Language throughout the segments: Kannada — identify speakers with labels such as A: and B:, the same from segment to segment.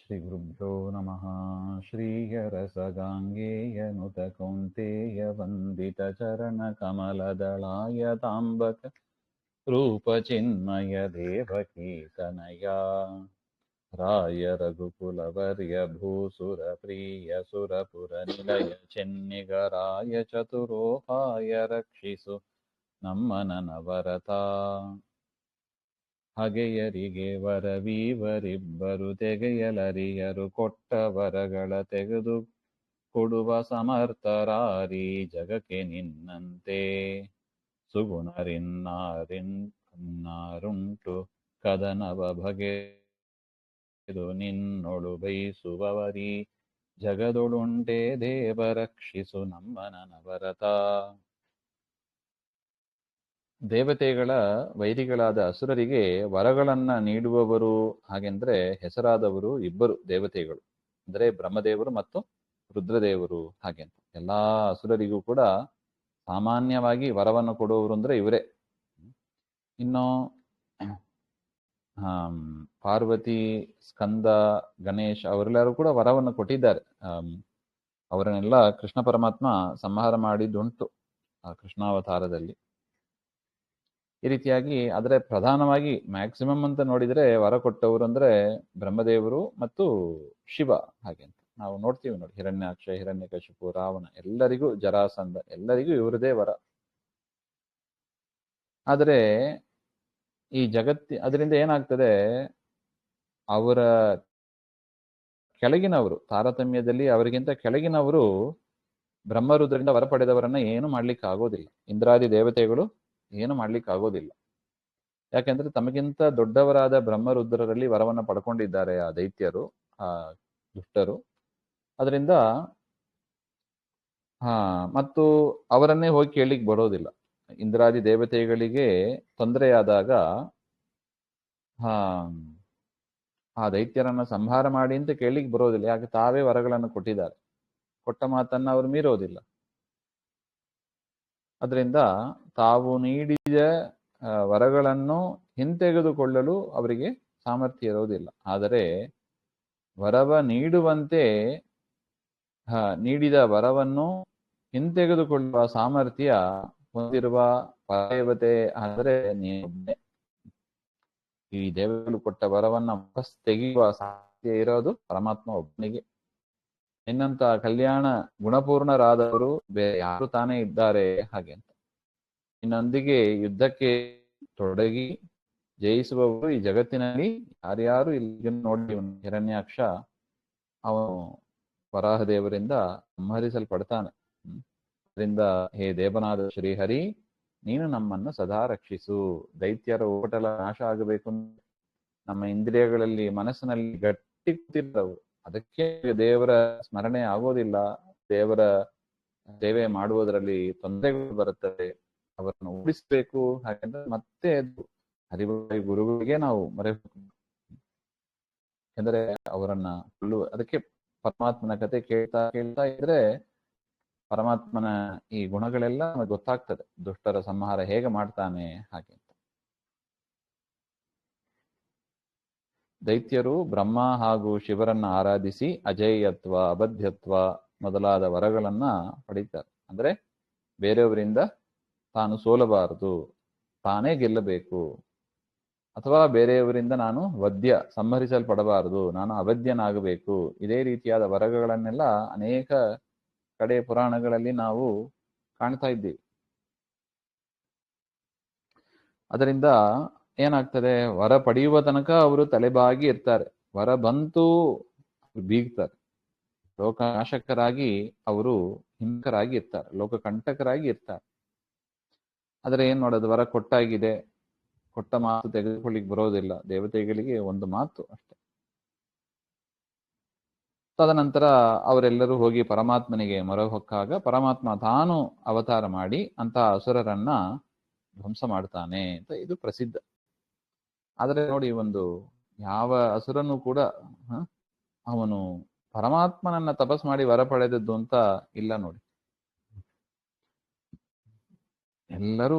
A: श्रीगुरुभ्यो नमः। श्रीयरसगाङ्गेयनुत कौन्तेयवन्दितचरणकमलदलाय ताम्बक रूपचिन्मय देवकीतनया राय रघुकुलवर्य भूसुरप्रिय सुरपुरनिलय चिन्निगराय चतुरोहाय रक्षिसु ನಮ್ಮನನವರತಾ ಹಗೆಯರಿಗೆ ವರವೀವರಿಬ್ಬರು ತೆಗೆಯಲರಿಯರು ಕೊಟ್ಟ ವರಗಳ ತೆಗೆದು ಕೊಡುವ ಸಮರ್ಥರಾರಿ ಜಗಕ್ಕೆ ನಿನ್ನಂತೆ ಸುಗುಣರಿನ್ನಾರುಂಟು ಕದನವ ಬಗೆದು ನಿನ್ನೊಳು ಬಯಸುವವರಿ ಜಗದೊಳುಂಟೆ ದೇವ ರಕ್ಷಿಸು ನಮ್ಮನನವರತಾ. ದೇವತೆಗಳ ವೈರಿಗಳಾದ ಅಸುರರಿಗೆ ವರಗಳನ್ನ ನೀಡುವವರು ಹಾಗೆಂದ್ರೆ ಹೆಸರಾದವರು ಇಬ್ಬರು ದೇವತೆಗಳು, ಅಂದ್ರೆ ಬ್ರಹ್ಮದೇವರು ಮತ್ತು ರುದ್ರದೇವರು. ಹಾಗೆಂತ ಎಲ್ಲಾ ಅಸುರರಿಗೂ ಕೂಡ ಸಾಮಾನ್ಯವಾಗಿ ವರವನ್ನು ಕೊಡುವವರು ಅಂದ್ರೆ ಇವರೇ. ಇನ್ನು ಪಾರ್ವತಿ, ಸ್ಕಂದ, ಗಣೇಶ್ ಅವರೆಲ್ಲರೂ ಕೂಡ ವರವನ್ನು ಕೊಟ್ಟಿದ್ದಾರೆ. ಅವರನ್ನೆಲ್ಲ ಕೃಷ್ಣ ಪರಮಾತ್ಮ ಸಂಹಾರ ಮಾಡಿದ್ದುಂಟು ಆ ಕೃಷ್ಣಾವತಾರದಲ್ಲಿ. ಈ ರೀತಿಯಾಗಿ ಆದರೆ ಪ್ರಧಾನವಾಗಿ ಮ್ಯಾಕ್ಸಿಮಮ್ ಅಂತ ನೋಡಿದರೆ ವರ ಕೊಟ್ಟವರು ಅಂದ್ರೆ ಬ್ರಹ್ಮದೇವರು ಮತ್ತು ಶಿವ. ಹಾಗೆ ಅಂತ ನಾವು ನೋಡ್ತೀವಿ ನೋಡಿ, ಹಿರಣ್ಯಾಕ್ಷ, ಹಿರಣ್ಯಕಶಿಪು, ರಾವಣ, ಎಲ್ಲರಿಗೂ ಜರಾಸಂಧ, ಎಲ್ಲರಿಗೂ ಇವರದೇ ವರ. ಆದರೆ ಈ ಅದರಿಂದ ಏನಾಗ್ತದೆ, ಅವರ ಕೆಳಗಿನವರು ತಾರತಮ್ಯದಲ್ಲಿ ಅವರಿಗಿಂತ ಕೆಳಗಿನವರು ಬ್ರಹ್ಮರುದ್ರರಿಂದ ವರ ಪಡೆದವರನ್ನ ಏನು ಮಾಡ್ಲಿಕ್ಕೆ ಆಗೋದಿಲ್ಲ. ಇಂದ್ರಾದಿ ದೇವತೆಗಳು ಏನು ಮಾಡ್ಲಿಕ್ಕೆ ಆಗೋದಿಲ್ಲ. ಯಾಕೆಂದ್ರೆ ತಮಗಿಂತ ದೊಡ್ಡವರಾದ ಬ್ರಹ್ಮರುದ್ರರಲ್ಲಿ ವರವನ್ನು ಪಡ್ಕೊಂಡಿದ್ದಾರೆ ಆ ದೈತ್ಯರು, ಆ ದುಷ್ಟರು. ಅದರಿಂದ ಮತ್ತು ಅವರನ್ನೇ ಹೋಗಿ ಕೇಳಲಿಕ್ಕೆ ಬರೋದಿಲ್ಲ. ಇಂದ್ರಾದಿ ದೇವತೆಗಳಿಗೆ ತೊಂದರೆಯಾದಾಗ ಆ ದೈತ್ಯರನ್ನ ಸಂಹಾರ ಮಾಡಿ ಅಂತ ಕೇಳಲಿಕ್ಕೆ ಬರೋದಿಲ್ಲ. ಯಾಕೆ? ತಾವೇ ವರಗಳನ್ನು ಕೊಟ್ಟಿದ್ದಾರೆ. ಕೊಟ್ಟ ಮಾತನ್ನ ಅವರು ಮೀರೋದಿಲ್ಲ. ಅದರಿಂದ ತಾವು ನೀಡಿದ ವರಗಳನ್ನು ಹಿಂತೆಗೆದುಕೊಳ್ಳಲು ಅವರಿಗೆ ಸಾಮರ್ಥ್ಯ ಇರೋದಿಲ್ಲ. ಆದರೆ ವರವ ನೀಡುವಂತೆ ನೀಡಿದ ವರವನ್ನು ಹಿಂತೆಗೆದುಕೊಳ್ಳುವ ಸಾಮರ್ಥ್ಯ ಹೊಂದಿರುವ ದೇವತೆ ಅಂದರೆ ನೀನೇ. ಈ ದೇವತೆಗಳು ಕೊಟ್ಟ ವರವನ್ನ ವಾಪಸ್ ತೆಗೆಯುವ ಸಾಮರ್ಥ್ಯ ಇರೋದು ಪರಮಾತ್ಮ ಒಬ್ಬನಿಗೆ. ನಿನ್ನಂತ ಕಲ್ಯಾಣ ಗುಣಪೂರ್ಣರಾದವರು ಬೇರೆ ಯಾರು ತಾನೇ ಇದ್ದಾರೆ? ಹಾಗೆ ಅಂತ ನಿನ್ನೊಂದಿಗೆ ಯುದ್ಧಕ್ಕೆ ತೊಡಗಿ ಜಯಿಸುವವರು ಈ ಜಗತ್ತಿನಲ್ಲಿ ಯಾರ್ಯಾರು ಇಲ್ಲಿ ನೋಡಿ. ಹಿರಣ್ಯಾಕ್ಷ ಅವನು ವರಾಹದೇವರಿಂದ ಸಂಹರಿಸಲ್ಪಡ್ತಾನೆ. ಅದರಿಂದ ಹೇ ದೇವನಾದ ಶ್ರೀಹರಿ, ನೀನು ನಮ್ಮನ್ನು ಸದಾ ರಕ್ಷಿಸು. ದೈತ್ಯರ ಓಟಲ ನಾಶ ಆಗಬೇಕು. ನಮ್ಮ ಇಂದ್ರಿಯಗಳಲ್ಲಿ, ಮನಸ್ಸಿನಲ್ಲಿ ಗಟ್ಟಿ ಕೂತಿರ್ತವು. ಅದಕ್ಕೆ ದೇವರ ಸ್ಮರಣೆ ಆಗೋದಿಲ್ಲ. ದೇವರ ಸೇವೆ ಮಾಡುವುದರಲ್ಲಿ ತೊಂದರೆಗಳು ಬರುತ್ತದೆ. ಅವರನ್ನು ಉಳಿಸ್ಬೇಕು. ಹಾಗೆಂದ್ರೆ ಮತ್ತೆ ಹರಿವಾಯಿ ಗುರುಗಳಿಗೆ ನಾವು ಯಾಕೆಂದ್ರೆ ಅವರನ್ನ ಅದಕ್ಕೆ ಪರಮಾತ್ಮನ ಕತೆ ಕೇಳ್ತಾ ಇದ್ರೆ ಪರಮಾತ್ಮನ ಈ ಗುಣಗಳೆಲ್ಲ ನಮಗೆ ಗೊತ್ತಾಗ್ತದೆ. ದುಷ್ಟರ ಸಂಹಾರ ಹೇಗೆ ಮಾಡ್ತಾನೆ ಹಾಗೆ ಅಂತ. ದೈತ್ಯರು ಬ್ರಹ್ಮ ಹಾಗೂ ಶಿವರನ್ನ ಆರಾಧಿಸಿ ಅಜೇಯತ್ವ, ಅಬದ್ಧತ್ವ ಮೊದಲಾದ ವರಗಳನ್ನ ಪಡೀತಾರೆ. ಅಂದ್ರೆ ಬೇರೆಯವರಿಂದ ತಾನು ಸೋಲಬಾರದು, ತಾನೇ ಗೆಲ್ಲಬೇಕು. ಅಥವಾ ಬೇರೆಯವರಿಂದ ನಾನು ಸಂಹರಿಸಲ್ಪಡಬಾರದು, ನಾನು ಅವಧ್ಯನಾಗಬೇಕು. ಇದೇ ರೀತಿಯಾದ ವರಗಳನ್ನೆಲ್ಲ ಅನೇಕ ಕಡೆ ಪುರಾಣಗಳಲ್ಲಿ ನಾವು ಕಾಣ್ತಾ ಇದ್ದೀವಿ. ಅದರಿಂದ ಏನಾಗ್ತದೆ, ವರ ಪಡೆಯುವ ತನಕ ಅವರು ತಲೆಬಾಗಿ ಇರ್ತಾರೆ. ವರ ಬಂತು ಬೀಗ್ತಾರೆ. ಲೋಕನಾಶಕರಾಗಿ ಅವರು ಹಿಂಸಕರಾಗಿ ಇರ್ತಾರೆ, ಲೋಕಕಂಟಕರಾಗಿ ಇರ್ತಾರೆ. ಆದರೆ ಏನ್ ಮಾಡೋದು, ವರ ಕೊಟ್ಟಾಗಿದೆ, ಕೊಟ್ಟ ಮಾತು ತೆಗೆದುಕೊಳ್ಳಿಕ್ ಬರೋದಿಲ್ಲ. ದೇವತೆಗಳಿಗೆ ಒಂದು ಮಾತು ಅಷ್ಟೆ. ತದನಂತರ ಅವರೆಲ್ಲರೂ ಹೋಗಿ ಪರಮಾತ್ಮನಿಗೆ ಮೊರೆ ಹೊಕ್ಕಾಗ ಪರಮಾತ್ಮ ತಾನು ಅವತಾರ ಮಾಡಿ ಅಂತಹ ಅಸುರರನ್ನ ಧ್ವಂಸ ಮಾಡ್ತಾನೆ ಅಂತ ಇದು ಪ್ರಸಿದ್ಧ. ಆದರೆ ನೋಡಿ, ಯಾವ ಅಸುರನು ಕೂಡ ಅವನು ಪರಮಾತ್ಮನನ್ನ ತಪಸ್ ಮಾಡಿ ವರ ಪಡೆದದ್ದು ಅಂತ ಇಲ್ಲ ನೋಡಿ. ಎಲ್ಲರೂ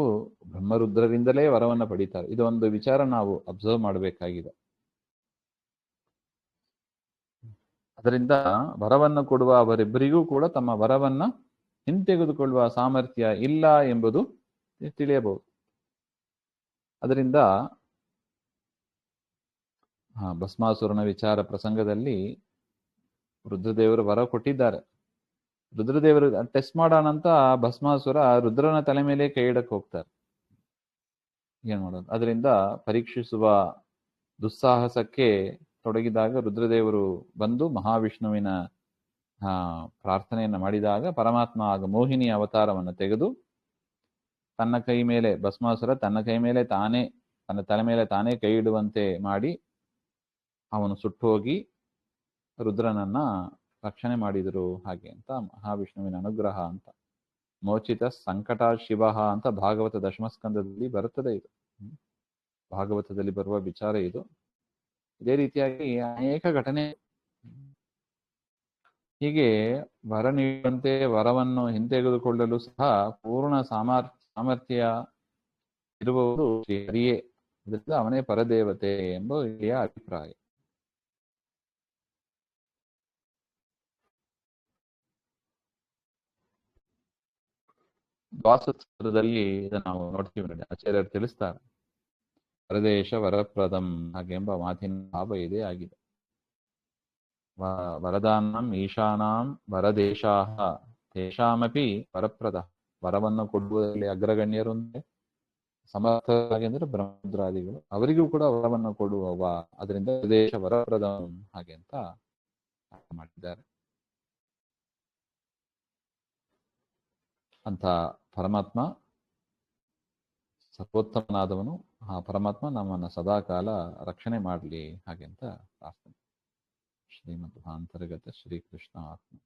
A: ಬ್ರಹ್ಮರುದ್ರರಿಂದಲೇ ವರವನ್ನ ಪಡೀತಾರೆ. ಇದೊಂದು ವಿಚಾರ ನಾವು ಅಬ್ಸರ್ವ್ ಮಾಡಬೇಕಾಗಿದೆ. ಅದರಿಂದ ವರವನ್ನು ಕೊಡುವ ಅವರಿಬ್ಬರಿಗೂ ಕೂಡ ತಮ್ಮ ವರವನ್ನ ಹಿಂತೆಗೆದುಕೊಳ್ಳುವ ಸಾಮರ್ಥ್ಯ ಇಲ್ಲ ಎಂಬುದು ತಿಳಿಯಬಹುದು. ಅದರಿಂದ ಭಸ್ಮಾಸುರನ ವಿಚಾರ ಪ್ರಸಂಗದಲ್ಲಿ ರುದ್ರದೇವರು ವರ ಕೊಟ್ಟಿದ್ದಾರೆ. ರುದ್ರದೇವರು ಟೆಸ್ಟ್ ಮಾಡೋಣ ಅಂತ ಭಸ್ಮಾಸುರ ರುದ್ರನ ತಲೆ ಮೇಲೆ ಕೈ ಇಡಕ್ಕೆ ಹೋಗ್ತಾರೆ. ಏನ್ ಮಾಡೋದು? ಅದರಿಂದ ಪರೀಕ್ಷಿಸುವ ದುಸ್ಸಾಹಸಕ್ಕೆ ತೊಡಗಿದಾಗ ರುದ್ರದೇವರು ಬಂದು ಮಹಾವಿಷ್ಣುವಿನ ಪ್ರಾರ್ಥನೆಯನ್ನು ಮಾಡಿದಾಗ ಪರಮಾತ್ಮ ಆಗ ಮೋಹಿನಿ ಅವತಾರವನ್ನು ತೆಗೆದು ತನ್ನ ಕೈ ಮೇಲೆ ಭಸ್ಮಾಸುರ ತನ್ನ ಕೈ ಮೇಲೆ ತಾನೇ ತನ್ನ ತಲೆ ಮೇಲೆ ತಾನೇ ಕೈ ಇಡುವಂತೆ ಮಾಡಿ ಅವನು ಸುಟ್ಟು ಹೋಗಿ ರುದ್ರನನ್ನ ರಕ್ಷಣೆ ಮಾಡಿದರು. ಹಾಗೆ ಅಂತ ಮಹಾವಿಷ್ಣುವಿನ ಅನುಗ್ರಹ ಅಂತ. ಮೋಚಿತ ಸಂಕಟ ಶಿವ ಅಂತ ಭಾಗವತ ದಶಮಸ್ಕಂದದಲ್ಲಿ ಬರುತ್ತದೆ. ಇದು ಭಾಗವತದಲ್ಲಿ ಬರುವ ವಿಚಾರ ಇದು. ಇದೇ ರೀತಿಯಾಗಿ ಅನೇಕ ಘಟನೆ. ಹೀಗೆ ವರ ನೀಡುವಂತೆ ವರವನ್ನು ಹಿಂತೆಗೆದುಕೊಳ್ಳಲು ಸಹ ಪೂರ್ಣ ಸಾಮರ್ಥ್ಯ ಇರುವವರು ಶ್ರೀ ಹರಿಯೇ. ಅದರಿಂದ ಅವನೇ ಪರದೇವತೆ ಎಂಬ ಇಲ್ಲಿಯ ಅಭಿಪ್ರಾಯ. ದ್ವಾಸೂತ್ರದಲ್ಲಿ ಇದನ್ನು ನಾವು ನೋಡ್ತೀವಿ ನೋಡಿ, ಆಚಾರ್ಯರು ತಿಳಿಸ್ತಾರೆ. ಪರದೇಶ ವರಪ್ರದಂ ಹಾಗೆಂಬ ಮಾತಿನ ಭಾವ ಇದೇ ಆಗಿದೆ. ವರದಾನಂ ಈಶಾನಾಂ ವರದೇಶಾಹ ತೇಷಾಮಪಿ ವರಪ್ರದ. ವರವನ್ನು ಕೊಡುವುದರಲ್ಲಿ ಅಗ್ರಗಣ್ಯರು ಅಂದ್ರೆ ಸಮರ್ಥರಾಗಿ ಅಂದ್ರೆ ಬ್ರಹ್ಮರುದ್ರಾದಿಗಳು, ಅವರಿಗೂ ಕೂಡ ವರವನ್ನು ಕೊಡುವವ. ಅದರಿಂದ ದೇಶ ವರಪ್ರದಂ ಹಾಗೆ ಅಂತ ಮಾಡಿದ್ದಾರೆ. ಅಂತ ಪರಮಾತ್ಮ ಸರ್ವೋತ್ತಮನಾದವನು. ಆ ಪರಮಾತ್ಮ ನಮ್ಮನ್ನು ಸದಾಕಾಲ ರಕ್ಷಣೆ ಮಾಡಲಿ ಹಾಗೆ ಅಂತ ಪ್ರಾರ್ಥನೆ. ಶ್ರೀಮದ್ ಅಂತರ್ಗತ ಶ್ರೀಕೃಷ್ಣ ಆತ್ಮ.